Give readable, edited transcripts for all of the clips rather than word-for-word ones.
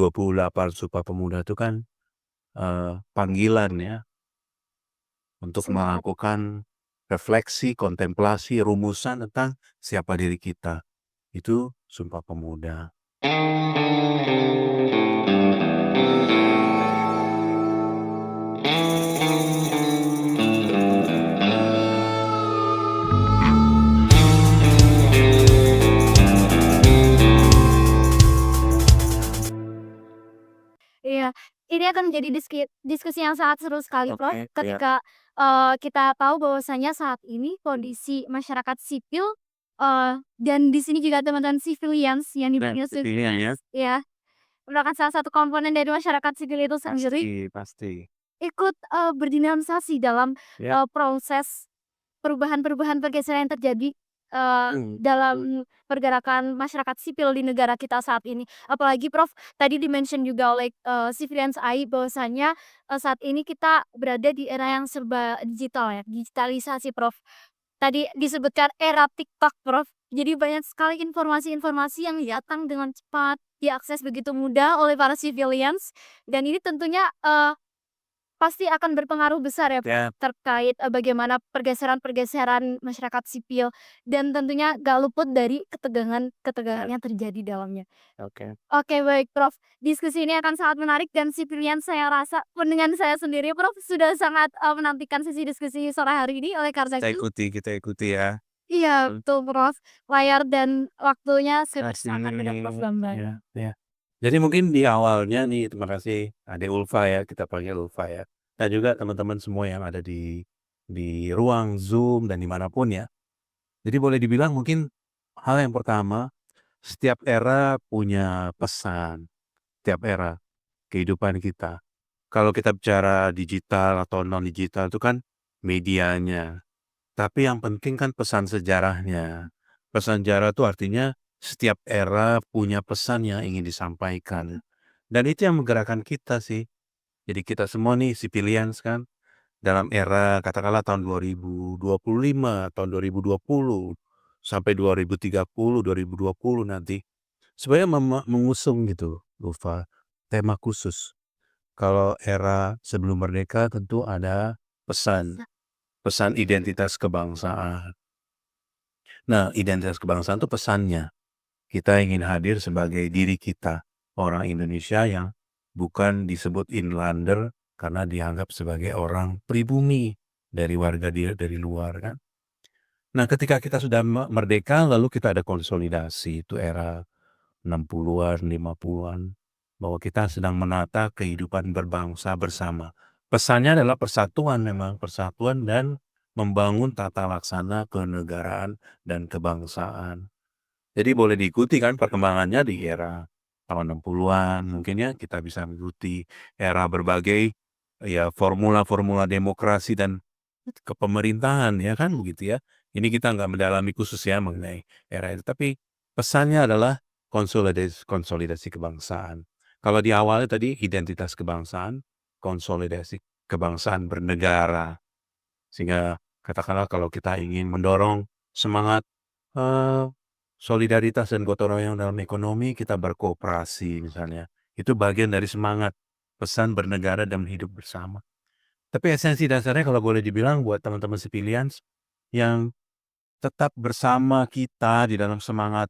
28 Sumpah Pemuda itu kan panggilan ya untuk melakukan refleksi, kontemplasi, rumusan tentang siapa diri kita. Itu Sumpah Pemuda. Iya, ini akan menjadi diskusi yang sangat seru sekali, Prof, Oke, ya. ketika, kita tahu bahwasanya saat ini kondisi masyarakat sipil, dan di sini juga teman-teman civilians yang Dan dipanggil pilihan ya. ya, merupakan salah satu komponen dari masyarakat sipil itu sendiri, Pasti. ikut, berdinamisasi dalam, Ya. proses perubahan-perubahan pergeseran yang terjadi, Hmm. dalam pergerakan masyarakat sipil di negara kita saat ini. Apalagi Prof, tadi di-mention juga oleh, Civilians AI bahwasanya, saat ini kita berada di era yang serba digital ya, digitalisasi Prof. Tadi disebutkan era TikTok Prof. Jadi banyak sekali informasi-informasi yang datang dengan cepat, diakses begitu mudah oleh para civilians, dan ini tentunya, pasti akan berpengaruh besar ya, Ya. terkait, bagaimana pergeseran-pergeseran masyarakat sipil dan tentunya gak luput dari ketegangan-ketegangan yang terjadi dalamnya. Oke. Oke baik Prof, diskusi ini akan sangat menarik dan civilian saya rasa pun dengan saya sendiri Prof sudah sangat, menantikan sesi diskusi sore hari ini oleh karena itu Kita ikuti ya. iya betul Prof, layar dan waktunya saya Nah, persilakan dengan Prof Bambang. ya. Jadi mungkin di awalnya nih, terima kasih Ade Ulfa ya, kita panggil Ulfa ya. Dan juga teman-teman semua yang ada di ruang Zoom dan dimanapun ya. Jadi boleh dibilang mungkin hal yang pertama, setiap era punya pesan, setiap era kehidupan kita. Kalau kita bicara digital atau non-digital itu kan medianya. Tapi yang penting kan pesan sejarahnya. Pesan sejarah itu artinya setiap era punya pesan yang ingin disampaikan. Dan itu yang menggerakkan kita sih. Jadi kita semua nih civilians kan dalam era katakanlah tahun 2025, tahun 2020 sampai 2030, 2020 nanti. Sebenarnya mengusung gitu, Lufa, tema khusus. Kalau era sebelum merdeka tentu ada pesan identitas kebangsaan. Nah, identitas kebangsaan itu pesannya. Kita ingin hadir sebagai diri kita, orang Indonesia yang bukan disebut inlander karena dianggap sebagai orang pribumi dari warga dari luar kan. Nah, ketika kita sudah merdeka lalu kita ada konsolidasi, itu era 60-an, 50-an, bahwa kita sedang menata kehidupan berbangsa bersama. Pesannya adalah persatuan memang, persatuan dan membangun tata laksana kenegaraan dan kebangsaan. Jadi boleh diikuti kan perkembangannya di era tahun 60-an, mungkin ya kita bisa mengikuti era berbagai ya formula-formula demokrasi dan kepemerintahan ya kan begitu ya. Ini kita nggak mendalami khusus ya mengenai era itu, tapi pesannya adalah konsolidasi kebangsaan. Kalau di awalnya tadi identitas kebangsaan, konsolidasi kebangsaan bernegara. Sehingga katakanlah kalau kita ingin mendorong semangat solidaritas dan gotong royong dalam ekonomi, kita berkooperasi misalnya. Itu bagian dari semangat pesan bernegara dan hidup bersama. Tapi esensi dasarnya kalau boleh dibilang buat teman-teman civilians yang tetap bersama kita di dalam semangat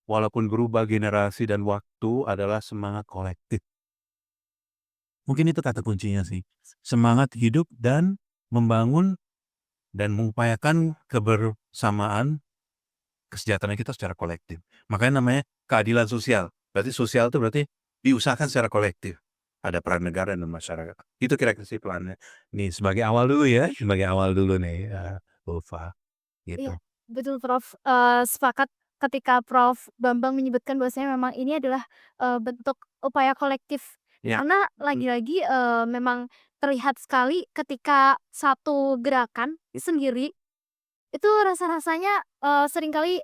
walaupun berubah generasi dan waktu adalah semangat kolektif. Mungkin itu kata kuncinya sih. Semangat hidup dan membangun dan mengupayakan kebersamaan kesejahteraan kita secara kolektif. Makanya namanya keadilan sosial. Berarti sosial itu berarti diusahakan secara kolektif. Ada peran negara dan masyarakat. Itu kira-kira sih plannya. Nih sebagai awal dulu ya, sebagai awal dulu nih, Ulfa, gitu. Iya, betul Prof, sepakat ketika Prof Bambang menyebutkan bahwasanya memang ini adalah, bentuk upaya kolektif. Ya. Karena lagi-lagi, memang terlihat sekali ketika satu gerakan sendiri, itu rasa-rasanya, seringkali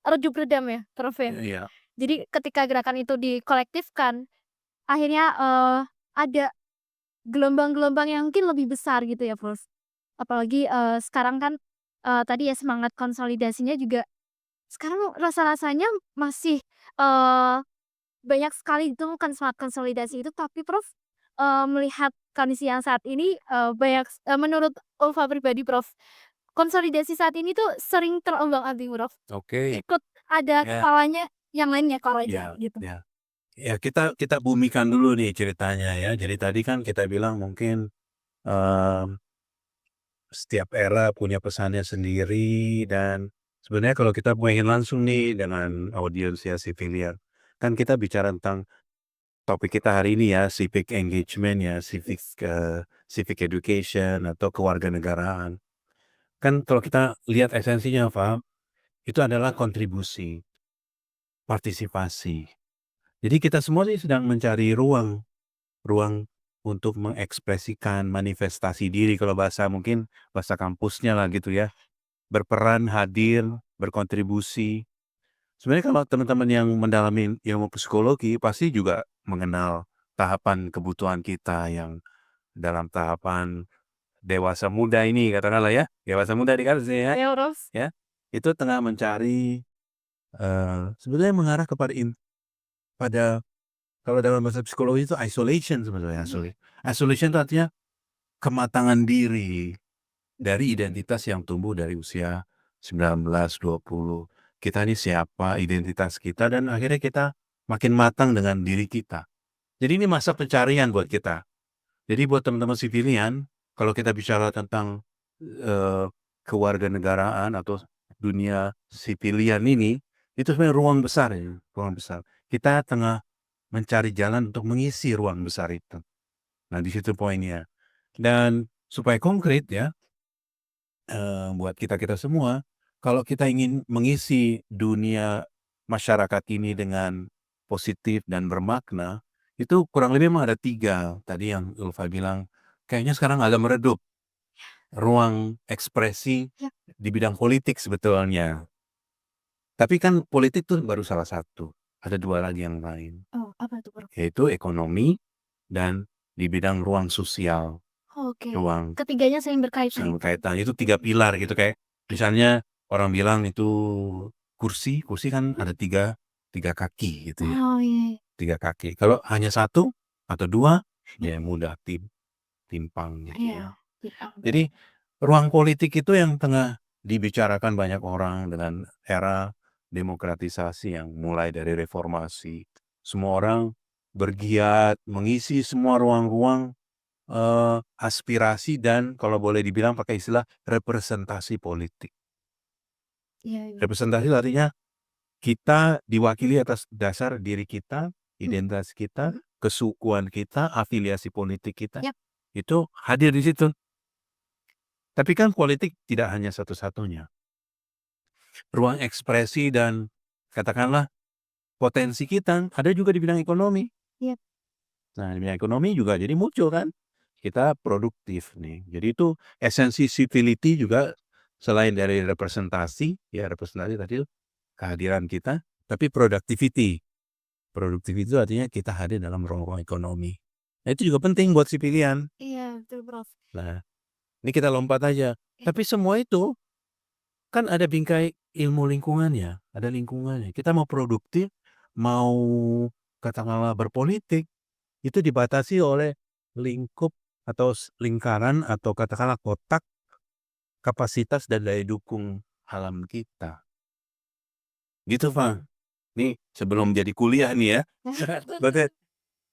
redup redam ya, Prof, ya. Iya. Jadi ketika gerakan itu dikolektifkan, akhirnya, ada gelombang-gelombang yang mungkin lebih besar gitu ya, Prof. Apalagi, sekarang kan, tadi ya semangat konsolidasinya juga sekarang rasa-rasanya masih, eee, banyak sekali ditemukan smart konsolidasi itu, tapi Prof, melihat kondisi yang saat ini, menurut Ulfa pribadi Prof, konsolidasi saat ini tuh sering terombang-ambing Prof, Oke, ikut ada ya, kepalanya yang lainnya kalau aja ya, gitu. ya. Ya, kita bumikan dulu nih ceritanya ya. Jadi tadi kan kita bilang mungkin, mmm, setiap era punya pesannya sendiri dan sebenarnya kalau kita pengen langsung nih dengan audiens ya sivilian, kan kita bicara tentang topik kita hari ini ya, civic engagement ya, civic education atau kewarganegaraan. Kan kalau kita lihat esensinya, Fa, itu adalah kontribusi, partisipasi. Jadi kita semua nih sedang mencari ruang ruang untuk mengekspresikan manifestasi diri kalau bahasa mungkin bahasa kampusnya lah gitu ya. Berperan, hadir, berkontribusi. Sebenarnya kalau teman-teman yang mendalami ilmu psikologi pasti juga mengenal tahapan kebutuhan kita yang dalam tahapan dewasa muda ini katakanlah ya, dewasa muda di kan ya, Ya Prof. ya, itu tengah mencari, sebenarnya mengarah pada kalau dalam bahasa psikologi itu isolation sebenarnya, isolation itu artinya kematangan diri dari identitas yang tumbuh dari usia 19, 20. Kita ini siapa, identitas kita, dan akhirnya kita makin matang dengan diri kita. Jadi ini masa pencarian buat kita. Jadi buat teman-teman sivilian, kalau kita bicara tentang kewarganegaraan atau dunia sipilian ini, itu sebenarnya ruang besar ya, ruang besar. Kita tengah mencari jalan untuk mengisi ruang besar itu. Nah, di situ poinnya. Dan supaya konkret ya, buat kita-kita semua, kalau kita ingin mengisi dunia masyarakat ini dengan positif dan bermakna, itu kurang lebih memang ada 3 tadi yang Ulfa bilang, kayaknya sekarang agak meredup ruang ekspresi Ya. di bidang politik sebetulnya. Tapi kan politik tuh baru salah satu, ada 2 lagi yang lain, Oh, apa tuh Prof? yaitu ekonomi dan di bidang ruang sosial, Oke, ruang ketiganya saling berkaitan. yang berkaitan. Itu 3 pilar gitu, kayak misalnya orang bilang itu kursi kan ada 3 kaki gitu ya, Oh, iya. 3 kaki. Kalau hanya 1 atau 2 ya mudah timpang gitu Iya, ya. iya. Jadi ruang politik itu yang tengah dibicarakan banyak orang dengan era demokratisasi yang mulai dari reformasi. Semua orang bergiat mengisi semua ruang-ruang, aspirasi dan kalau boleh dibilang pakai istilah representasi politik. Iya, iya. Representasi artinya kita diwakili atas dasar diri kita, identitas kita, kesukuan kita, afiliasi politik kita, Yap. itu hadir di situ. Tapi kan politik tidak hanya satu-satunya. Ruang ekspresi dan katakanlah potensi kita ada juga di bidang ekonomi. Yap. Nah, di bidang ekonomi juga jadi muncul kan, kita produktif nih. Jadi itu esensi civility juga selain dari representasi, ya representasi tadi itu kehadiran kita, tapi productivity. Productivity itu artinya kita hadir dalam ruang-ruang ekonomi. Nah, itu juga penting buat sipilian. Iya, betul Prof. Nah, ini kita lompat aja. Tapi semua itu kan ada bingkai ilmu lingkungannya, ada lingkungannya. Kita mau produktif, mau katakanlah berpolitik, itu dibatasi oleh lingkup atau lingkaran atau katakanlah kotak kapasitas dan daya dukung alam kita. Gitu, Pak. Nih sebelum jadi kuliah nih ya. Berarti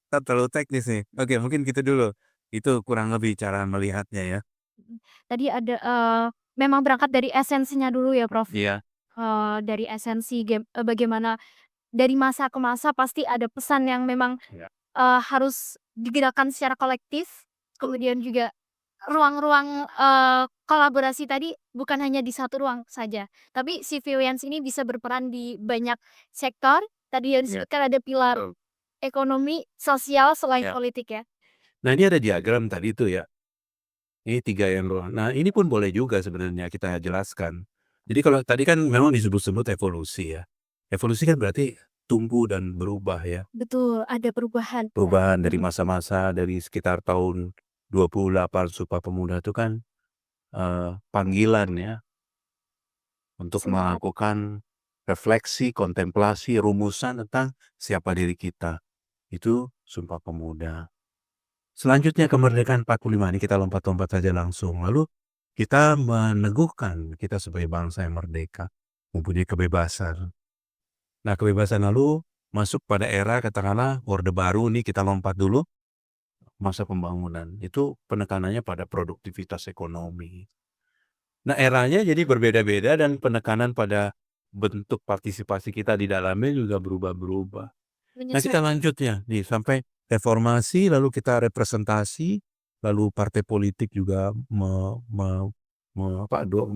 kita terlalu teknis nih. Oke, mungkin gitu dulu. Itu kurang lebih cara melihatnya ya. Tadi ada, memang berangkat dari esensinya dulu ya Prof, Iya. dari esensi bagaimana dari masa ke masa pasti ada pesan yang memang, Iya. harus digerakkan secara kolektif, kemudian juga ruang-ruang, kolaborasi tadi bukan hanya di satu ruang saja, tapi civilians ini bisa berperan di banyak sektor, tadi yang Iya. disebutkan ada pilar Betul. ekonomi, sosial, selain Ya. politik ya. Nah, ini ada diagram tadi itu ya. Ini 3 yang nah ini pun boleh juga sebenarnya kita jelaskan. Jadi kalau tadi kan memang disebut-sebut evolusi ya. Evolusi kan berarti tumbuh dan berubah ya. Betul, ada perubahan. Perubahan dari masa-masa dari sekitar tahun 28 Sumpah Pemuda itu kan, panggilan ya untuk Semangat. melakukan refleksi, kontemplasi, rumusan tentang siapa diri kita. Itu Sumpah Pemuda. Selanjutnya kemerdekaan 45 ini kita lompat-lompat saja langsung. Lalu kita meneguhkan kita sebagai bangsa yang merdeka, mempunyai kebebasan. Nah, kebebasan lalu masuk pada era katakanlah Orde Baru nih, kita lompat dulu masa pembangunan. Itu penekanannya pada produktivitas ekonomi. Nah, eranya jadi berbeda-beda dan penekanan pada bentuk partisipasi kita di dalamnya juga berubah-berubah. Nah, kita lanjut ya nih sampai reformasi, lalu kita representasi, lalu partai politik juga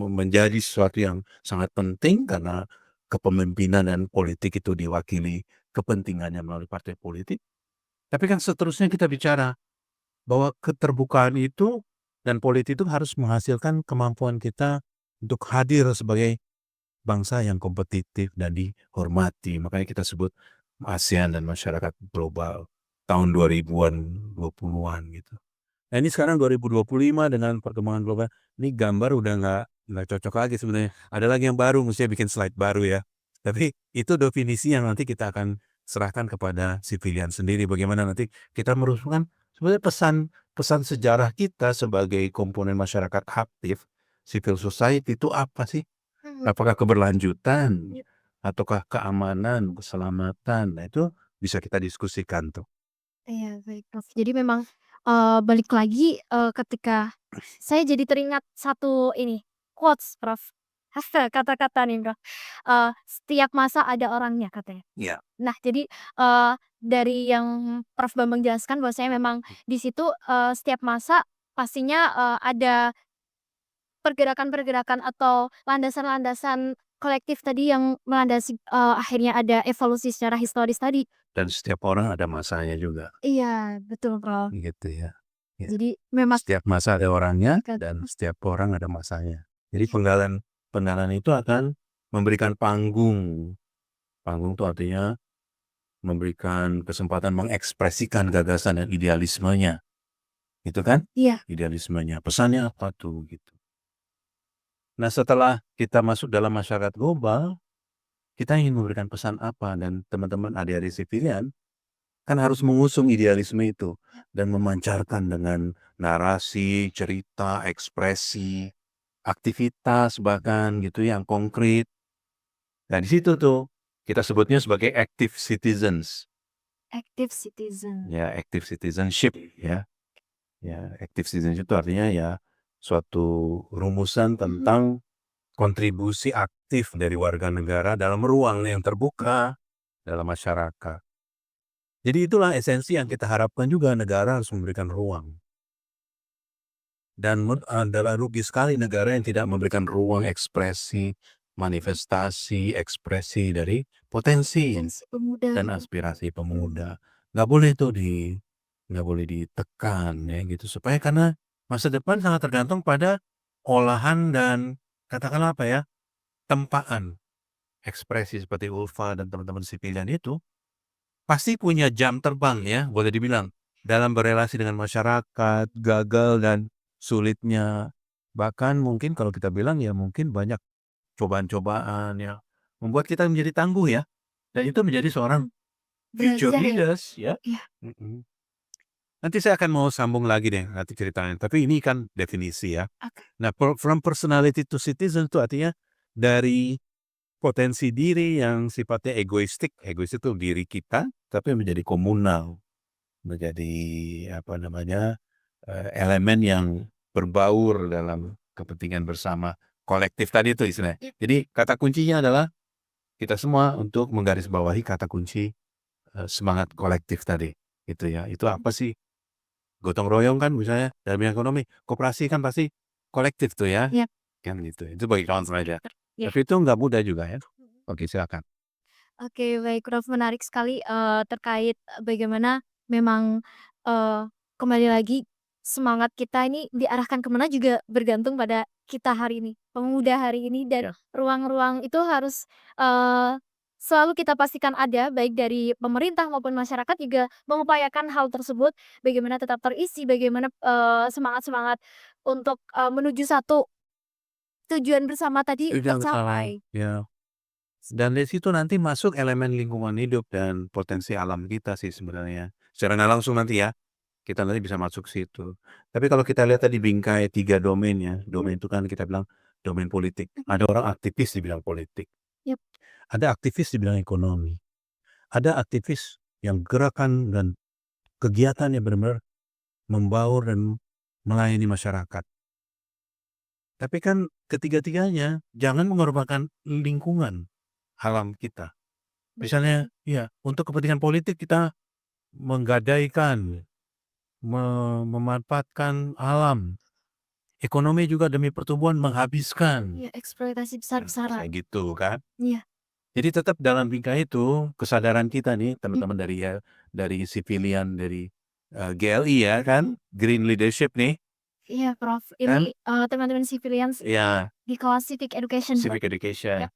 menjadi sesuatu yang sangat penting karena kepemimpinan dan politik itu diwakili kepentingannya melalui partai politik. Tapi kan seterusnya kita bicara bahwa keterbukaan itu dan politik itu harus menghasilkan kemampuan kita untuk hadir sebagai bangsa yang kompetitif dan dihormati. Makanya kita sebut ASEAN dan masyarakat global tahun 2020-an gitu. Nah, ini sekarang 2025 dengan perkembangan global, ini gambar udah nggak cocok lagi sebenarnya. Ada lagi yang baru, mestinya bikin slide baru ya. Tapi itu definisi yang nanti kita akan serahkan kepada civilian sendiri. Bagaimana nanti kita merumuskan sebenarnya pesan sejarah kita sebagai komponen masyarakat aktif, civil society itu apa sih? Apakah keberlanjutan, ataukah keamanan, keselamatan? Nah, itu bisa kita diskusikan tuh. Iya, baik, Prof. Jadi memang, balik lagi, ketika saya jadi teringat satu ini, quotes, Prof. Kata-kata nih, Prof. "Setiap masa ada orangnya," katanya. Iya. Nah, jadi, dari yang Prof Bambang jelaskan bahwasanya memang di situ, setiap masa pastinya, ada pergerakan-pergerakan atau landasan-landasan kolektif tadi yang melandasi, akhirnya ada evolusi secara historis tadi. Dan setiap orang ada masanya juga, Iya, betul, Prof. gitu ya. Ya. Jadi memang Setiap masa ada orangnya Kan dan setiap orang ada masanya. Jadi penggalan itu akan memberikan panggung. Panggung itu artinya memberikan kesempatan mengekspresikan gagasan dan idealismenya. Gitu kan? iya, Idealismenya. Pesannya apa tuh gitu. Nah, setelah kita masuk dalam masyarakat global, kita ingin memberikan pesan apa, dan teman-teman adik-adik sipilian kan harus mengusung idealisme itu dan memancarkan dengan narasi, cerita, ekspresi, aktivitas bahkan gitu yang konkret. Nah, di situ tuh kita sebutnya sebagai active citizens. active citizen. Ya, active citizenship ya. Ya, active citizenship itu artinya ya suatu rumusan tentang kontribusi aktif dari warga negara dalam ruang yang terbuka dalam masyarakat. Jadi itulah esensi yang kita harapkan juga, negara harus memberikan ruang. Dan adalah rugi sekali negara yang tidak memberikan ruang ekspresi, manifestasi, ekspresi dari potensi Potensi pemuda. dan aspirasi pemuda. Nggak boleh ditekan ya gitu, supaya karena masa depan sangat tergantung pada olahan dan katakanlah apa ya, tempaan ekspresi seperti Ulfa dan teman-teman sipilian itu pasti punya jam terbang ya, boleh dibilang, dalam berelasi dengan masyarakat, gagal dan sulitnya. Bahkan mungkin kalau kita bilang ya mungkin banyak cobaan-cobaan yang membuat kita menjadi tangguh ya. Dan itu menjadi seorang future Belajar ya? leaders ya. Iya. Nanti saya akan mau sambung lagi deh nanti ceritanya. Tapi ini kan definisi ya. Oke. Nah, from personality to citizen itu artinya dari potensi diri yang sifatnya egoistik itu diri kita, tapi menjadi komunal, menjadi apa namanya, elemen yang berbaur dalam kepentingan bersama, kolektif tadi itu istilahnya. Jadi kata kuncinya adalah kita semua untuk menggarisbawahi kata kunci, semangat kolektif tadi, gitu ya. Itu apa sih? Gotong royong kan misalnya dalam bidang ekonomi, koperasi kan pasti kolektif tuh ya, Iya. kan gitu. Itu bagi contoh aja. Iya. Tapi itu nggak mudah juga ya. Oke, silakan. Oke, baik, Prof, menarik sekali, terkait bagaimana memang, eee, kembali lagi semangat kita ini diarahkan ke mana juga bergantung pada kita hari ini, pemuda hari ini, dan Ya. ruang-ruang itu harus, selalu kita pastikan ada, baik dari pemerintah maupun masyarakat juga mengupayakan hal tersebut, bagaimana tetap terisi, bagaimana, semangat-semangat untuk, menuju satu tujuan bersama tadi Udah salah. tercapai. Ya. Dan dari situ nanti masuk elemen lingkungan hidup dan potensi alam kita sih sebenarnya. Secara nggak langsung nanti ya, kita nanti bisa masuk situ. Tapi kalau kita lihat tadi bingkai 3 domain ya, domain itu kan kita bilang domain politik. Ada orang aktivis di bidang politik, Yap. ada aktivis di bidang ekonomi, ada aktivis yang gerakan dan kegiatannya benar-benar membaur dan melayani masyarakat. Tapi kan ketiga-tiganya jangan mengorbankan lingkungan alam kita. Misalnya, ya untuk kepentingan politik kita menggadaikan, memanfaatkan alam. Ekonomi juga demi pertumbuhan menghabiskan. Iya, eksploitasi Nah, besar-besaran. kayak gitu kan. Iya. Jadi tetap dalam bingkai itu kesadaran kita nih Hmm. teman-teman dari civilian, dari GLI ya kan, Green Leadership nih Iya, Prof. kan. Ini teman-teman civilians Ya, di kelas Civic Education, Prof. civic education. Yap.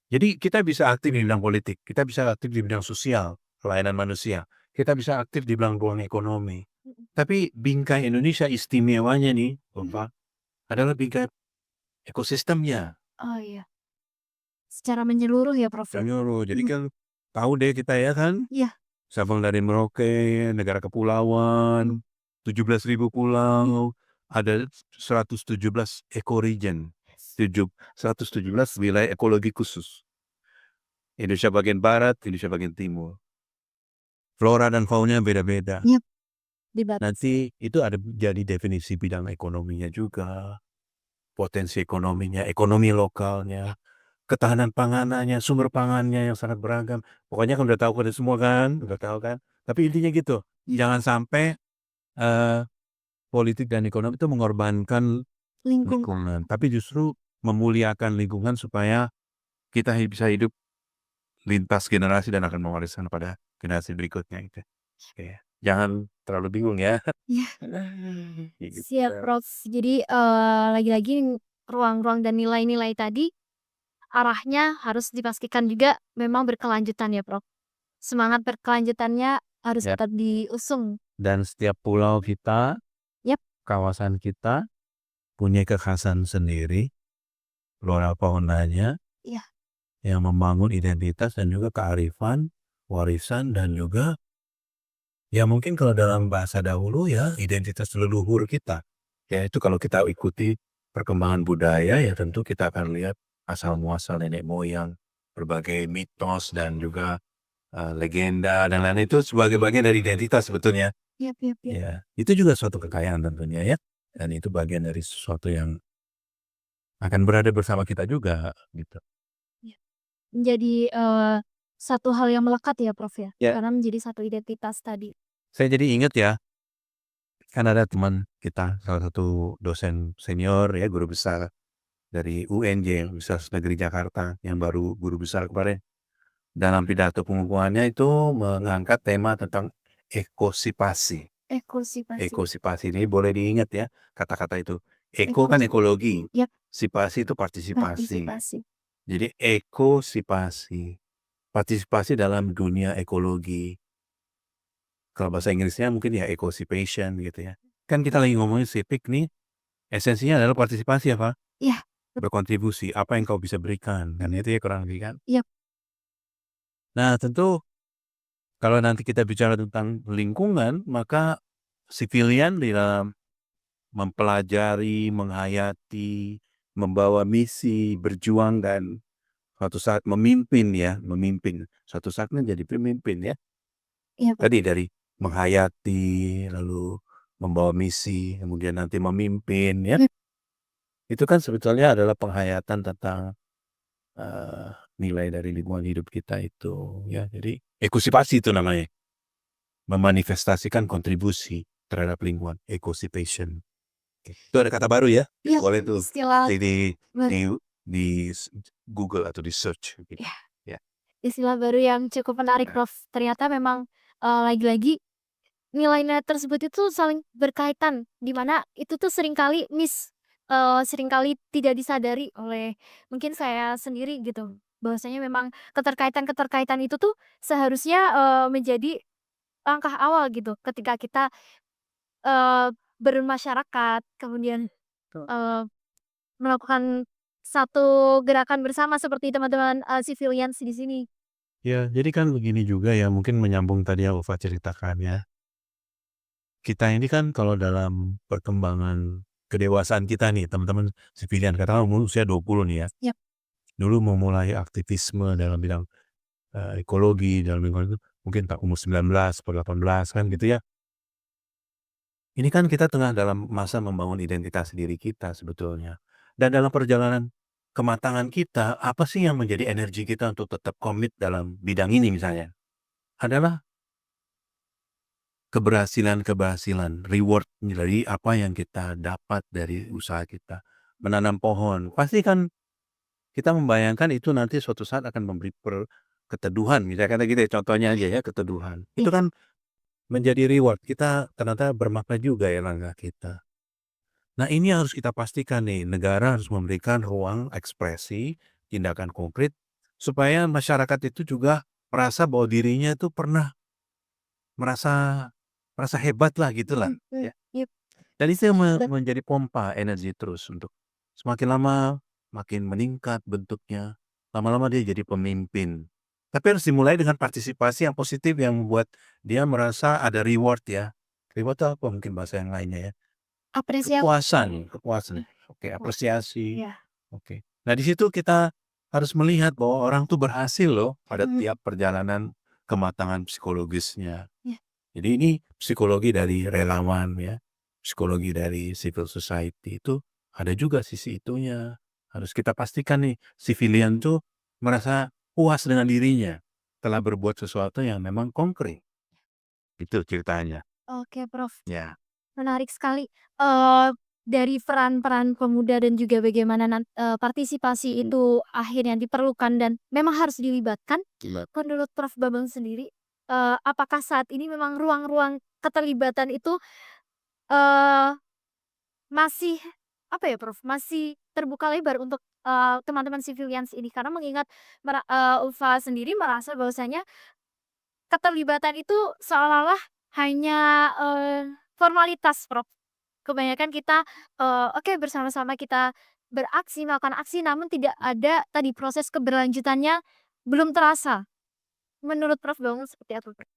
Jadi kita bisa aktif di bidang politik, kita bisa aktif di bidang sosial, pelayanan manusia, kita bisa aktif di bidang ekonomi. Tapi bingkai Indonesia istimewanya nih, Bapak, adalah bingkai ekosistemnya. Oh iya. Secara menyeluruh ya, Prof. Menyeluruh. Jadi kan tahu deh kita ya kan, Iya. Sabang dari Merauke, negara kepulauan, 17.000 pulau, ada 117 ecoregion, 117 wilayah ekologi khusus. Indonesia bagian barat, Indonesia bagian timur. Flora dan faunanya beda-beda. Yap. Dibatasi. Nanti itu ada jadi definisi bidang ekonominya juga, potensi ekonominya, ekonomi lokalnya, ketahanan panganannya, sumber pangannya yang sangat beragam. Pokoknya kan udah tahu kan semua kan, udah tahu kan. Tapi intinya gitu, jangan sampai politik dan ekonomi itu mengorbankan lingkungan, tapi justru memuliakan lingkungan supaya kita bisa hidup lintas generasi dan akan mewariskan pada generasi berikutnya gitu. Oke. Jangan terlalu bingung ya. Iya. Gitu. Siap, Prof. Jadi lagi-lagi ruang-ruang dan nilai-nilai tadi arahnya harus dipastikan juga memang berkelanjutan ya, Prof. Semangat berkelanjutannya harus Ya. tetap diusung. Dan setiap pulau kita, Yap. kawasan kita punya kekhasan sendiri, flora faunanya Iya. yang membangun identitas dan juga kearifan, warisan dan juga ya mungkin kalau dalam bahasa dahulu ya identitas leluhur kita. Ya itu kalau kita ikuti perkembangan budaya ya tentu kita akan lihat asal muasal nenek moyang, berbagai mitos dan juga legenda dan lain itu sebagai bagian dari identitas sebetulnya. Yap, yap, yap. Ya, itu juga suatu kekayaan tentunya ya. Dan itu bagian dari sesuatu yang akan berada bersama kita juga gitu. Iya. Menjadi satu hal yang melekat ya, Prof ya. Ya. Karena menjadi satu identitas tadi. Saya jadi ingat ya, kan ada teman kita, salah satu dosen senior ya, guru besar dari UNJ, Universitas Negeri Jakarta, yang baru guru besar kemarin. Dalam pidato pengukuhannya itu mengangkat tema tentang ekosipasi. Ekosipasi. Ekosipasi ini boleh diingat ya kata-kata itu. Eko kan ekologi, Yap. sipasi itu partisipasi. Partisipasi. Jadi ekosipasi, partisipasi dalam dunia ekologi. Kalau bahasa Inggrisnya mungkin ya ecosipation gitu ya. Kan kita lagi ngomongin civic nih, esensinya adalah partisipasi ya Pak? Iya. Berkontribusi, apa yang kau bisa berikan, kan itu ya kurang lebih kan. Yap. Nah tentu kalau nanti kita bicara tentang lingkungan, maka civilian di dalam mempelajari, menghayati, membawa misi, berjuang dan suatu saat memimpin ya, memimpin. Suatu saat menjadi pemimpin ya. Iya, Pak. Tadi dari menghayati, lalu membawa misi, kemudian nanti memimpin ya. Itu kan sebetulnya adalah penghayatan tentang nilai dari lingkungan hidup kita itu ya. Jadi ekosipasi itu namanya. Memanifestasikan kontribusi terhadap lingkungan, ecosipation. Itu ada kata baru ya. Iya, Boleh tuh istilah di Google atau di search gitu. Iya. Ya. Istilah baru yang cukup menarik, Prof. Ternyata memang lagi-lagi nilai-nilai tersebut itu saling berkaitan, di mana itu tuh seringkali seringkali tidak disadari oleh mungkin saya sendiri gitu. Bahwasanya memang keterkaitan-keterkaitan itu tuh seharusnya menjadi langkah awal gitu ketika kita bermasyarakat, kemudian Betul. eee, melakukan satu gerakan bersama seperti teman-teman, civilians di sini. Ya, jadi kan begini juga ya, mungkin menyambung tadi yang Ulfa ceritakan ya. Kita ini kan kalau dalam perkembangan kedewasaan kita nih, teman-teman civilian, katakanlah umur usia 20 nih ya. Yap. Dulu memulai aktivisme dalam bidang ekologi, dalam lingkungan itu mungkin tak umur 19 atau 18 kan gitu ya. Ini kan kita tengah dalam masa membangun identitas diri kita sebetulnya. Dan dalam perjalanan kematangan kita, apa sih yang menjadi energi kita untuk tetap komit dalam bidang ini misalnya? Adalah keberhasilan-keberhasilan, reward dari apa yang kita dapat dari usaha kita. Menanam pohon, pasti kan kita membayangkan itu nanti suatu saat akan memberi keteduhan, misalnya kata gitu ya, contohnya aja ya, keteduhan. Itu Iya. kan menjadi reward, kita ternyata bermakna juga ya langkah kita. Nah ini harus kita pastikan nih, negara harus memberikan ruang ekspresi, tindakan konkret, supaya masyarakat itu juga merasa bahwa dirinya itu pernah merasa merasa hebat lah gitulah ya. Yap. Dan itu yang menjadi pompa energi terus untuk semakin lama makin meningkat bentuknya, lama-lama dia jadi pemimpin. Tapi harus dimulai dengan partisipasi yang positif yang membuat dia merasa ada reward ya. Reward itu apa mungkin bahasa yang lainnya ya? Apresiasi. Kepuasan. Oke, Wah, apresiasi. iya. Oke. Nah, di situ kita harus melihat bahwa orang tuh berhasil loh pada tiap perjalanan kematangan psikologisnya. Iya. Jadi ini psikologi dari relawan ya, psikologi dari civil society itu ada juga sisi itunya. Harus kita pastikan nih, civilian tuh merasa puas dengan dirinya telah berbuat sesuatu yang memang konkret. Itu ceritanya. Oke, Prof. Ya. Menarik sekali, dari peran-peran pemuda dan juga bagaimana partisipasi itu akhirnya diperlukan dan memang harus dilibatkan. Gila. Menurut Prof. Bambang sendiri, apakah saat ini memang ruang-ruang keterlibatan itu, eee, masih, apa ya Prof, masih terbuka lebar untuk, teman-teman civilians ini? Karena mengingat Ulfa sendiri merasa bahwasanya keterlibatan itu seolah-olah hanya, formalitas, Prof. Kebanyakan kita, oke bersama-sama kita beraksi, melakukan aksi, namun tidak ada tadi proses keberlanjutannya belum terasa. Menurut Prof Bambang seperti apa, Prof?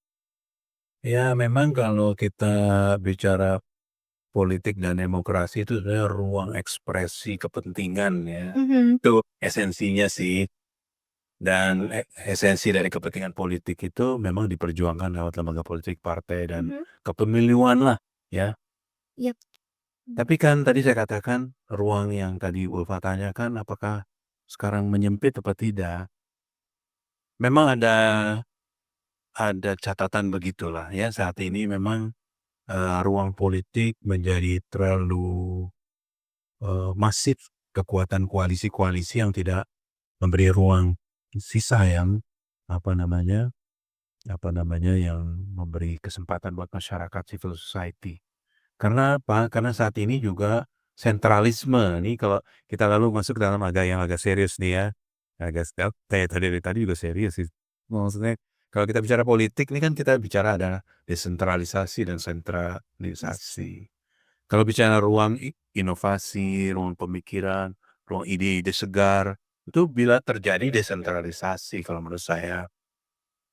Ya, memang kalau kita bicara politik dan demokrasi itu sebenarnya ruang ekspresi kepentingan ya. Mhm. Itu esensinya sih. Dan esensi dari kepentingan politik itu memang diperjuangkan lewat lembaga politik, partai, dan Mhm. kepemiluan lah ya. Iya. Tapi kan tadi saya katakan ruang yang tadi Ulfa tanyakan apakah sekarang menyempit atau tidak. Memang ada catatan begitulah ya, saat ini memang ruang politik menjadi terlalu masif, kekuatan koalisi-koalisi yang tidak memberi ruang sisa yang apa namanya yang memberi kesempatan buat masyarakat civil society. Karena apa? Karena saat ini juga sentralisme nih kalau kita lalu masuk dalam yang agak serius nih ya. Agak kayak tadi juga serius sih. Maksudnya kalau kita bicara politik ini kan kita bicara ada desentralisasi dan sentralisasi. Kalau bicara ruang inovasi, ruang pemikiran, ruang ide-ide segar, itu bila terjadi desentralisasi kalau menurut saya.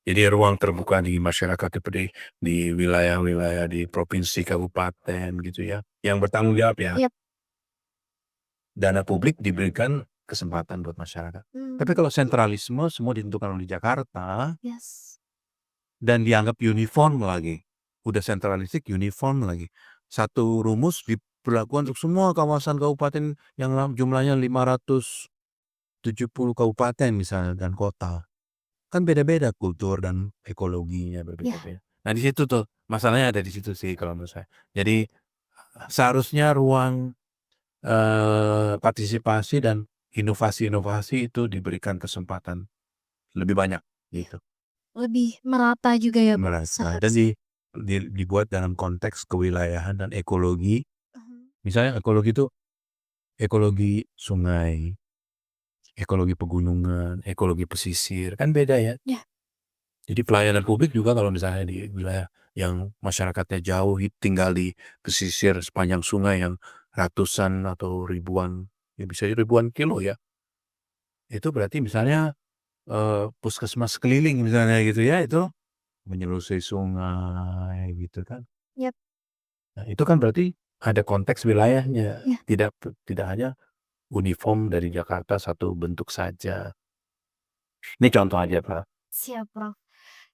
Jadi ruang terbuka di masyarakat seperti di wilayah-wilayah di provinsi, kabupaten gitu ya, yang bertanggung jawab ya. Iya. Dana publik diberikan kesempatan buat masyarakat. Tapi kalau sentralisme semua ditentukan oleh Jakarta Yes. dan dianggap uniform lagi, udah sentralistik uniform lagi. Satu rumus diberlakukan untuk semua kawasan kabupaten yang jumlahnya 570 kabupaten misalnya dan kota. Kan beda-beda kultur dan ekologinya Iya. berbeda-beda. Nah di situ tuh, masalahnya ada di situ sih kalau menurut saya. Jadi seharusnya ruang partisipasi dan inovasi-inovasi itu diberikan kesempatan lebih banyak gitu. Lebih merata juga ya, Prof, Merasa dan seharusnya. dibuat dalam konteks kewilayahan dan ekologi. Mhm. Misalnya ekologi itu ekologi sungai, ekologi pegunungan, ekologi pesisir, kan beda ya. Iya. Jadi pelayanan publik juga kalau misalnya di wilayah yang masyarakatnya jauh tinggal di pesisir sepanjang sungai yang ratusan atau ribuan, ya bisa ribuan kilo ya. itu berarti misalnya, puskesmas keliling misalnya gitu ya, itu menyelusuri sungai gitu kan. Yap. Nah, itu kan berarti ada konteks wilayahnya, Iya. tidak hanya uniform dari Jakarta satu bentuk saja. Ini contoh aja, Pak. Siap, Prof.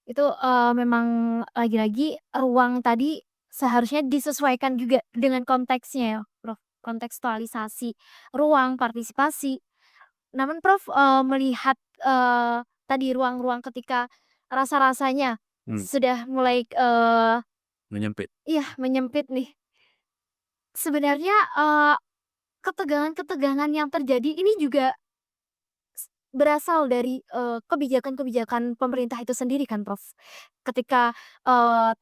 Itu, memang lagi-lagi ruang tadi seharusnya disesuaikan juga dengan konteksnya ya, Prof. Kontekstualisasi ruang, partisipasi. Namun Prof, melihat, tadi ruang-ruang ketika rasa-rasanya Hmm, sudah mulai, menyempit. iya menyempit nih. Sebenarnya, ketegangan-ketegangan yang terjadi ini juga berasal dari, kebijakan-kebijakan pemerintah itu sendiri kan, Prof. Ketika,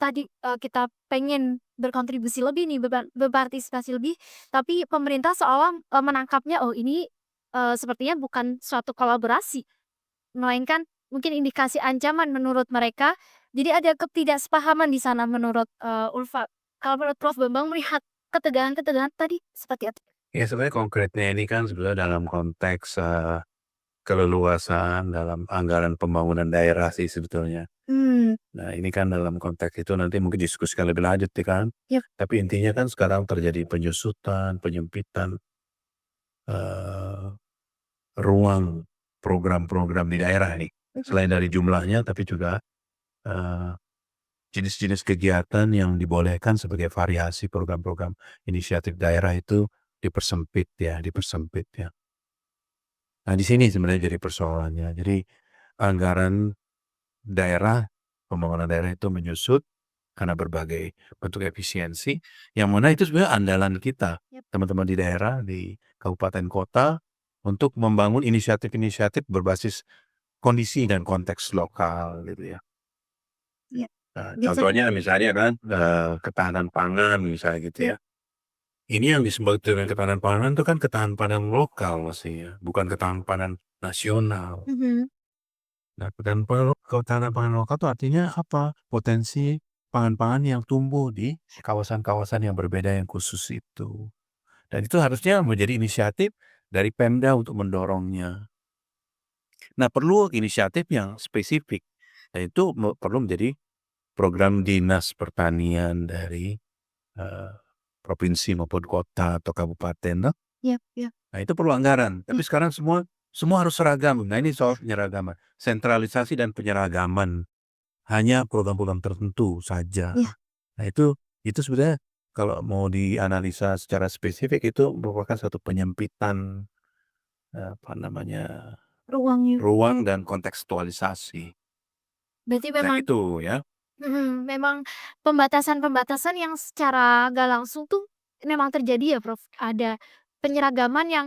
tadi, kita pengen berkontribusi lebih nih, berpartisipasi lebih, tapi pemerintah seolah, menangkapnya, oh ini, sepertinya bukan suatu kolaborasi, melainkan mungkin indikasi ancaman menurut mereka. Jadi ada ketidaksepahaman di sana menurut, Ulfa. Kalau menurut Prof. Bambang melihat ketegangan-ketegangan tadi seperti apa? Ya sebenarnya konkretnya ini kan sebenarnya dalam konteks, keleluasan dalam anggaran pembangunan daerah sih sebetulnya. Hmm. Nah, ini kan dalam konteks itu nanti mungkin diskusikan lebih lanjut ya kan. Yap. Tapi intinya kan sekarang terjadi penyusutan, penyempitan, eee, ruang program-program di daerah nih. Mhm. Selain dari jumlahnya tapi juga, eee, jenis-jenis kegiatan yang dibolehkan sebagai variasi program-program inisiatif daerah itu dipersempit ya. Nah, di sini sebenarnya jadi persoalannya. Jadi anggaran daerah, pembangunan daerah itu menyusut karena berbagai bentuk efisiensi, yang mana itu sebenarnya andalan kita, Yap. teman-teman di daerah, di kabupaten kota, untuk membangun inisiatif-inisiatif berbasis kondisi dan konteks lokal gitu ya. Iya. Nah, Bisa. contohnya misalnya kan, ketahanan pangan misalnya gitu Iya. ya. Ini yang disebut dengan ketahanan pangan itu kan ketahanan pangan lokal mestinya, bukan ketahanan pangan nasional. Mhm. Nah, ketahanan pangan lokal itu artinya apa? Potensi pangan-pangan yang tumbuh di kawasan-kawasan yang berbeda yang khusus itu. Dan itu harusnya menjadi inisiatif dari Pemda untuk mendorongnya. Nah, perlu inisiatif yang spesifik. Dan itu perlu menjadi program dinas pertanian dari eh, provinsi maupun kota atau kabupaten. Nah, Iya, iya. Nah, itu perlu anggaran. Tapi Iya. sekarang semua harus seragam. Nah, ini soal penyeragaman. Sentralisasi dan penyeragaman. Hanya program-program tertentu saja. Iya. Nah, itu sebenarnya kalau mau dianalisa secara spesifik itu merupakan satu penyempitan, apa namanya, Ruangnya. ruang dan kontekstualisasi. Berarti Nah, memang itu ya. memang pembatasan-pembatasan yang secara nggak langsung tuh memang terjadi ya, Prof? Ada penyeragaman yang,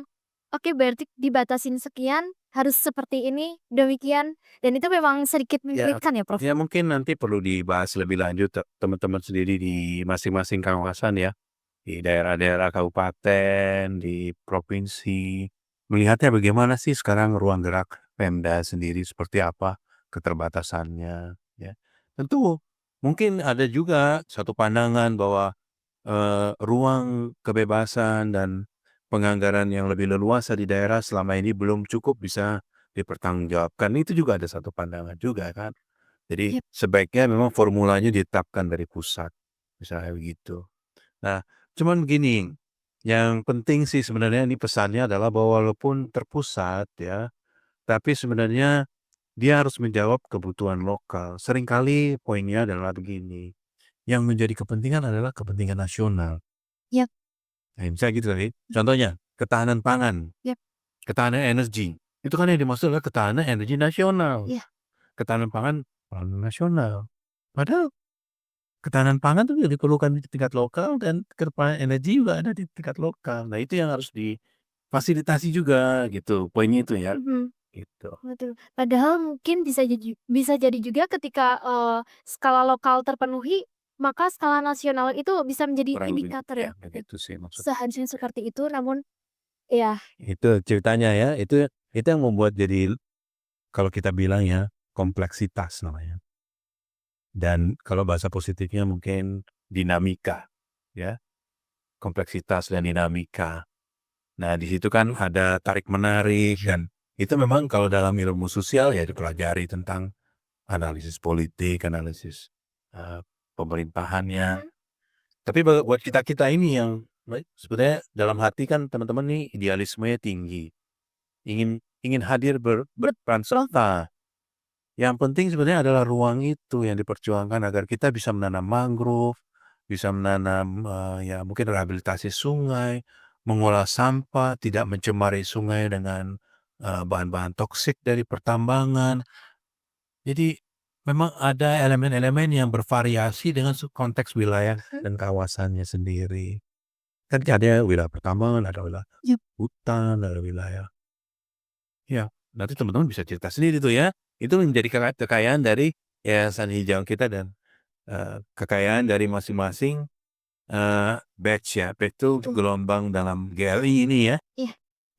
oke berarti dibatasin sekian, harus seperti ini, demikian, dan itu memang sedikit Ya menyulitkan ya, Prof? ya mungkin nanti perlu dibahas lebih lanjut teman-teman sendiri di masing-masing kawasan ya. Di daerah-daerah kabupaten, di provinsi, melihatnya bagaimana sih sekarang ruang gerak Pemda sendiri seperti apa keterbatasannya, ya. Tentu mungkin ada juga satu pandangan bahwa, ruang kebebasan dan penganggaran yang lebih leluasa di daerah selama ini belum cukup bisa dipertanggungjawabkan, itu juga ada satu pandangan juga kan. Jadi Iya. sebaiknya memang formulanya ditetapkan dari pusat, misalnya begitu. Nah, cuman begini, yang penting sih sebenarnya ini pesannya adalah bahwa walaupun terpusat ya, tapi sebenarnya dia harus menjawab kebutuhan lokal. Seringkali poinnya adalah begini, yang menjadi kepentingan adalah kepentingan nasional. Yap. Nah, misalnya gitu tadi, contohnya ketahanan pangan, Yap. ketahanan energi, itu kan yang dimaksud adalah ketahanan energi nasional, Iya. ketahanan pangan nasional. Padahal ketahanan pangan itu juga diperlukan di tingkat lokal dan ketahanan energi juga ada di tingkat lokal. Nah, itu yang harus difasilitasi juga gitu, poinnya itu ya, Mhm. gitu. Betul. Padahal mungkin bisa jadi juga ketika, skala lokal terpenuhi, maka skala nasional itu bisa menjadi Kurang lebih indikator ya ya. Oke. begitu sih maksudnya. Seharusnya seperti itu, namun ya. Itu ceritanya ya, itu yang membuat jadi kalau kita bilang ya, kompleksitas namanya. Dan kalau bahasa positifnya mungkin dinamika ya, kompleksitas dan dinamika. Nah, di situ kan ada tarik-menarik dan Itu memang kalau dalam ilmu sosial ya dipelajari tentang analisis politik, analisis, eee, pemerintahannya. Mhm. Tapi buat kita-kita ini yang sebenarnya dalam hati kan teman-teman nih idealismenya tinggi, ingin ingin hadir berperan serta. Yang penting sebenarnya adalah ruang itu yang diperjuangkan agar kita bisa menanam mangrove, bisa menanam, ya mungkin rehabilitasi sungai, mengolah sampah, tidak mencemari sungai dengan, bahan-bahan toksik dari pertambangan. Jadi memang ada elemen-elemen yang bervariasi dengan konteks wilayah dan kawasannya sendiri. Kan ada wilayah pertambangan, ada wilayah hutan, ada wilayah ya, nanti teman-teman bisa cerita sendiri tuh ya. Itu menjadi kekayaan dari Yayasan Hijau kita dan, kekayaan dari masing-masing, batch ya. Batch itu Betul. gelombang dalam GLI ini ya. Iya.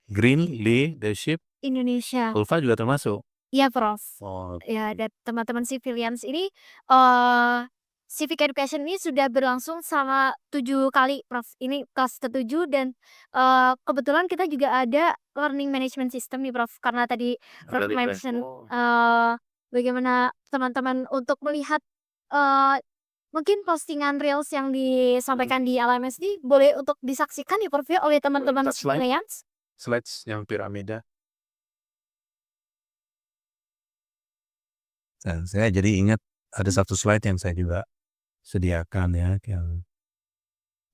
Green Leadership Indonesia. Ulfa juga termasuk? Iya, Prof. Oh, Ya, dan teman-teman civilians ini, eee, civic education ini sudah berlangsung selama 7 kali, Prof. Ini kelas ke-7 dan, kebetulan kita juga ada learning management system nih, Prof. Karena tadi Prof ada live. mention, Oh. bagaimana teman-teman untuk melihat, eee, mungkin postingan reels yang disampaikan di LMS ini boleh untuk disaksikan ya, Prof, ya, oleh teman-teman Slide civilians. slides yang piramida. Dan saya jadi ingat ada satu slide yang saya juga sediakan ya, yang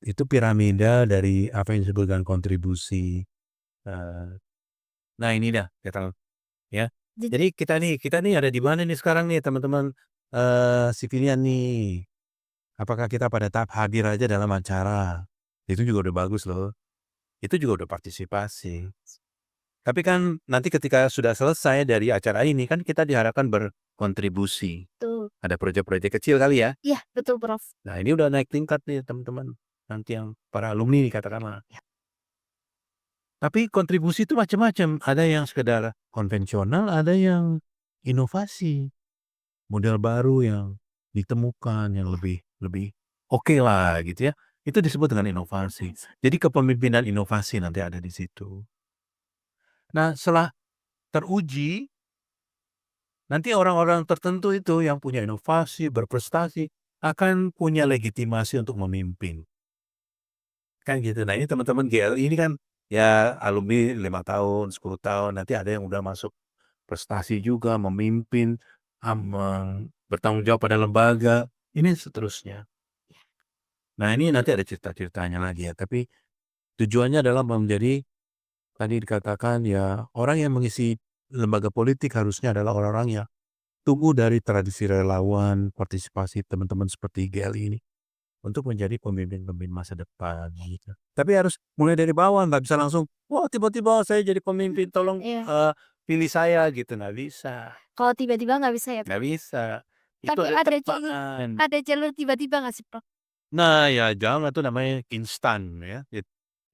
itu piramida dari apa yang disebut dengan kontribusi. eee, nah ini dah kita ya. Jadi Jadi kita nih ada di mana nih sekarang nih teman-teman, sivilian nih. Apakah kita pada tahap hadir aja dalam acara? Itu juga udah bagus loh, itu juga udah partisipasi. Tapi kan nanti ketika sudah selesai dari acara ini kan kita diharapkan berkontribusi. betul. Ada proyek-proyek kecil kali ya? Iya, betul, Prof. Nah ini udah naik tingkat nih teman-teman, nanti yang para alumni nih katakanlah. Tapi kontribusi itu macam-macam, ada yang sekedar konvensional, ada yang inovasi, model baru yang ditemukan yang lebih lebih oke lah gitu ya, itu disebut dengan inovasi. Jadi kepemimpinan inovasi nanti ada di situ. Nah setelah teruji, nanti orang-orang tertentu itu yang punya inovasi, berprestasi, akan punya legitimasi untuk memimpin. Kan gitu. Nah ini teman-teman GLI ini kan ya alumni 5 tahun, 10 tahun, nanti ada yang udah masuk prestasi juga, memimpin, bertanggung jawab pada lembaga, ini seterusnya. Nah ini nanti ada cerita-ceritanya lagi ya, tapi tujuannya adalah menjadi tadi dikatakan ya orang yang mengisi lembaga politik harusnya adalah orang-orang yang tumbuh dari tradisi relawan, partisipasi teman-teman seperti GLI ini. Untuk menjadi pemimpin-pemimpin masa depan gitu. Tapi harus mulai dari bawah, nggak bisa langsung, "Wah tiba-tiba saya jadi pemimpin tolong, Iya. pilih saya," gitu, nggak bisa Kalau tiba-tiba nggak bisa ya, Prof? nggak bisa. Itu Tapi ada tahapan. ada jalur tiba-tiba nggak sih, Prof? Nah ya jangan itu namanya instan ya,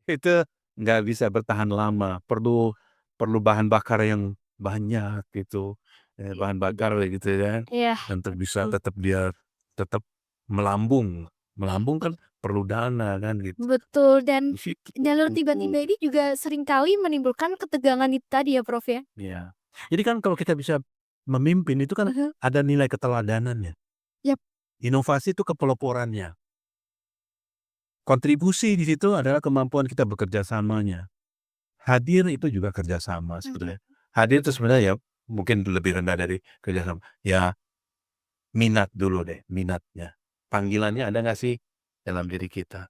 itu nggak bisa bertahan lama, perlu perlu bahan bakar yang banyak gitu, bahan bakar gitu kan, Iya, untuk bisa tetap biar tetap melambung. Melambung kan perlu dana kan gitu. betul dan Di situ. jalur tiba-tiba ini juga seringkali menimbulkan ketegangan itu tadi ya, Prof, ya? Iya. Jadi kan kalau kita bisa memimpin itu kan Mhm. ada nilai keteladanannya. Yap. Inovasi itu kepeloporannya. Kontribusi di situ adalah kemampuan kita bekerja samanya. Hadir itu juga kerjasama Mhm. sebetulnya. Hadir itu sebenarnya ya mungkin lebih rendah dari kerjasama. Ya minat dulu deh, minatnya. Panggilannya ada nggak sih dalam diri kita?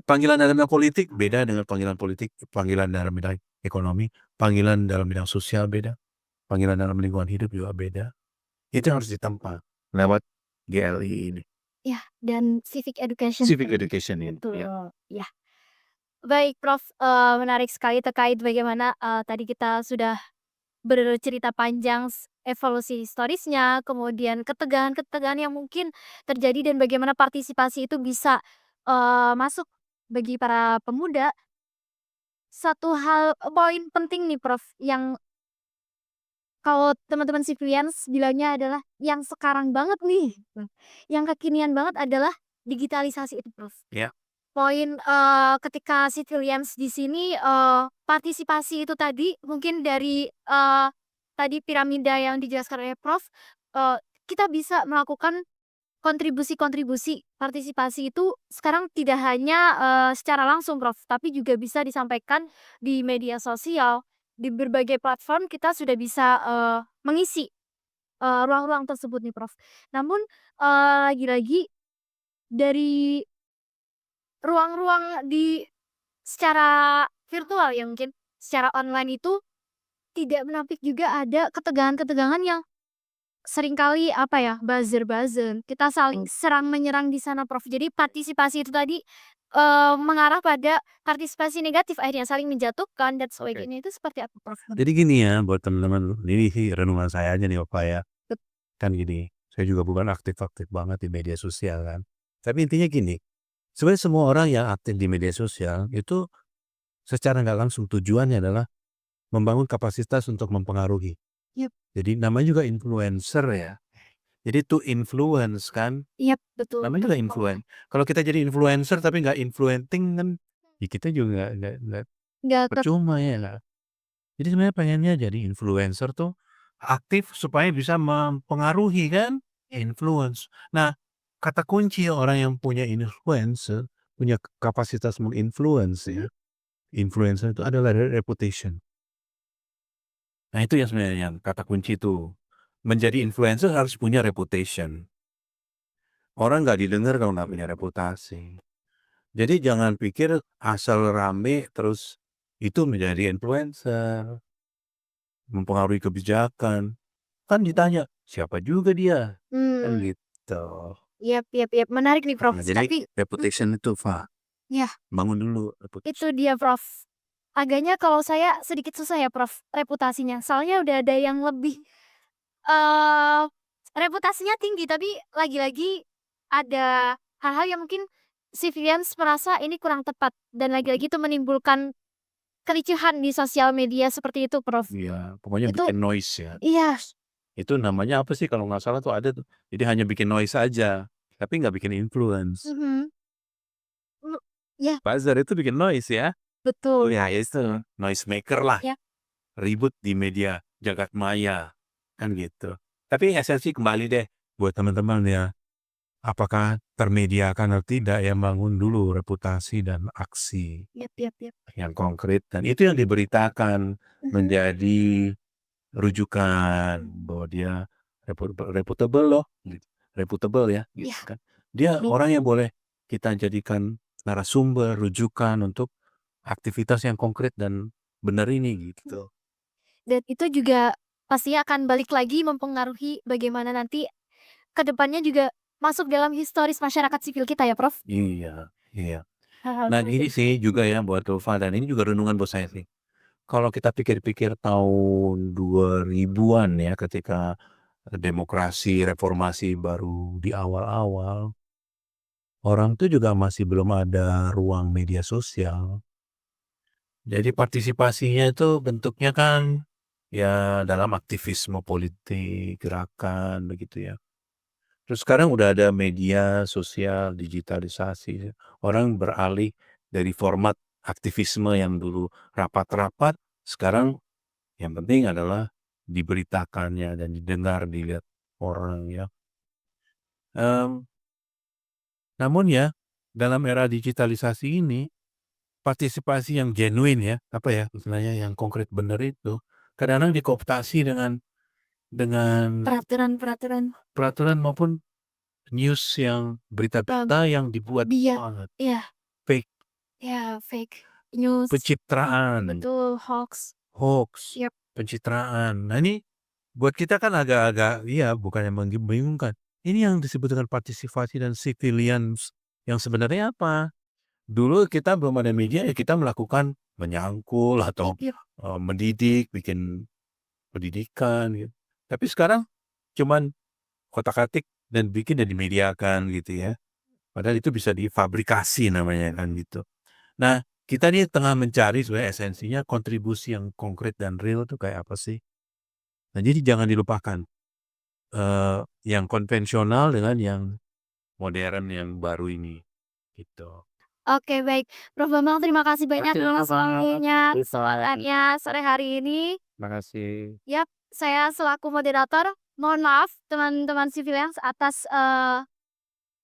Panggilan dalam bidang politik beda dengan panggilan politik, panggilan dalam bidang ekonomi, panggilan dalam bidang sosial beda, panggilan dalam lingkungan hidup juga beda. Itu yang harus ditempa lewat GLI ini. Iya, dan civic education Civic tadi. education ini, Betul, ya. iya. Baik, Prof, menarik sekali terkait bagaimana, tadi kita sudah bercerita panjang evolusi historisnya, kemudian ketegangan-ketegangan yang mungkin terjadi dan bagaimana partisipasi itu bisa, masuk bagi para pemuda. Satu hal poin penting nih, Prof, yang kalau teman-teman civilians bilangnya adalah yang sekarang banget nih, yang kekinian banget adalah digitalisasi itu, Prof. Ya. poin, ketika civilians di sini, partisipasi itu tadi mungkin dari, tadi piramida yang dijelaskan oleh Prof, kita bisa melakukan kontribusi-kontribusi. Partisipasi itu sekarang tidak hanya, secara langsung Prof, tapi juga bisa disampaikan di media sosial, di berbagai platform kita sudah bisa, mengisi, ruang-ruang tersebut nih Prof. Namun, lagi-lagi dari ruang-ruang di secara virtual ya mungkin, secara online itu tidak menampik juga ada ketegangan-ketegangan yang seringkali apa ya, buzzer-buzzer, kita saling serang menyerang di sana Prof. Jadi partisipasi itu tadi, mengarah pada partisipasi negatif akhirnya saling menjatuhkan dan Oke. sebagainya, itu seperti apa Prof? Jadi gini ya buat teman-teman, ini sih renungan saya aja nih Opa ya. Kan gini, saya juga bukan aktif-aktif banget di media sosial kan. Tapi intinya gini, sebenarnya semua orang yang aktif di media sosial itu secara nggak langsung tujuannya adalah membangun kapasitas untuk mempengaruhi. Yap, Jadi namanya juga influencer ya. Jadi to influence kan, yap, betul namanya betul juga influence. Kalau kita jadi influencer tapi nggak influencing kan, ya kita juga nggak nggak ke percuma ya nggak. Jadi sebenarnya pengennya jadi influencer tuh aktif supaya bisa mempengaruhi kan, influence. Nah, kata kunci orang yang punya influencer, punya kapasitas menginfluence ya, influencer itu adalah reputation. Nah itu yang sebenarnya yang kata kunci itu. Menjadi influencer harus punya reputation. Orang nggak didengar kalau nggak punya reputasi. Jadi jangan pikir asal rame terus itu menjadi influencer, mempengaruhi kebijakan. Kan ditanya, "Siapa juga dia?" Kan mmm, gitu. yap, yap, yap, menarik nih Prof, Nah, jadi tapi reputation itu, ya bangun dulu itu reputation. dia Prof. Agaknya kalau saya sedikit susah ya Prof, reputasinya. Soalnya udah ada yang lebih, eee, reputasinya tinggi tapi lagi-lagi ada hal-hal yang mungkin civilians merasa ini kurang tepat dan lagi-lagi itu menimbulkan kericuhan di sosial media seperti itu Prof. Iya, pokoknya Itu bikin noise ya. iya, Itu namanya apa sih kalau nggak salah tuh ada tuh. Jadi hanya bikin noise aja, tapi nggak bikin influence. mhm, iya Buzzer itu bikin noise ya. Oh betul, ya itu, noise maker lah, ya, ribut di media jagat maya, kan gitu. Tapi esensi kembali deh buat teman-teman ya, apakah termediakan atau tidak ya bangun dulu reputasi dan aksi yap, yap, yap, yang konkret dan itu yang diberitakan mhm, menjadi rujukan bahwa dia reputable loh, gitu. Reputable ya, gitu iya, kan. Dia bet orang yang boleh kita jadikan narasumber, rujukan untuk aktivitas yang konkret dan benar ini gitu. dan itu juga pastinya akan balik lagi mempengaruhi bagaimana nanti ke depannya juga masuk dalam historis masyarakat sipil kita ya, Prof? Iya, iya. Hal-hal Nah seperti ini itu. sih juga ya buat Ulfa dan ini juga renungan buat saya sih. Kalau kita pikir-pikir tahun 2000-an ya ketika demokrasi, reformasi baru di awal-awal, orang tuh juga masih belum ada ruang media sosial. Jadi partisipasinya itu bentuknya kan ya dalam aktivisme politik, gerakan begitu ya. Terus sekarang udah ada media sosial, digitalisasi. Orang beralih dari format aktivisme yang dulu rapat-rapat, sekarang yang penting adalah diberitakannya dan didengar, dilihat orang ya. Mmm, namun ya, dalam era digitalisasi ini, partisipasi yang genuine ya, apa ya, istilahnya yang konkret benar itu, kadang-kadang dikooptasi dengan Peraturan-peraturan peraturan maupun news yang bab berita-berita yang dibuat biak banget, iya, fake, iya, fake news, pencitraan, betul, hoax, hoax, yap, pencitraan. Nah ini buat kita kan agak-agak iya, bukannya membingungkan. Ini yang disebut dengan partisipasi dan civilians yang sebenarnya apa? Dulu kita belum ada media, ya kita melakukan menyangkul atau, yap, yap, mendidik, bikin pendidikan gitu. Tapi sekarang cuman kotak-atik dan bikin dan dimediakan gitu ya. Padahal itu bisa difabrikasi namanya kan gitu. Nah, kita nih tengah mencari sebenarnya esensinya kontribusi yang konkret dan real tuh kayak apa sih? Nah, jadi jangan dilupakan, yang konvensional dengan yang modern yang baru ini, gitu. Oke, baik. Prof. Bambang terima kasih banyak Oke, atas waktunya, sama-sama. sore hari ini. Makasih. Yap, saya selaku moderator, mohon maaf teman-teman Civilians atas,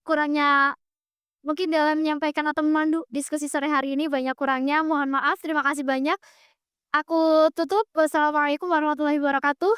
kurangnya mungkin dalam menyampaikan atau memandu diskusi sore hari ini banyak kurangnya, mohon maaf. Terima kasih banyak. Aku tutup. Wassalamualaikum warahmatullahi wabarakatuh.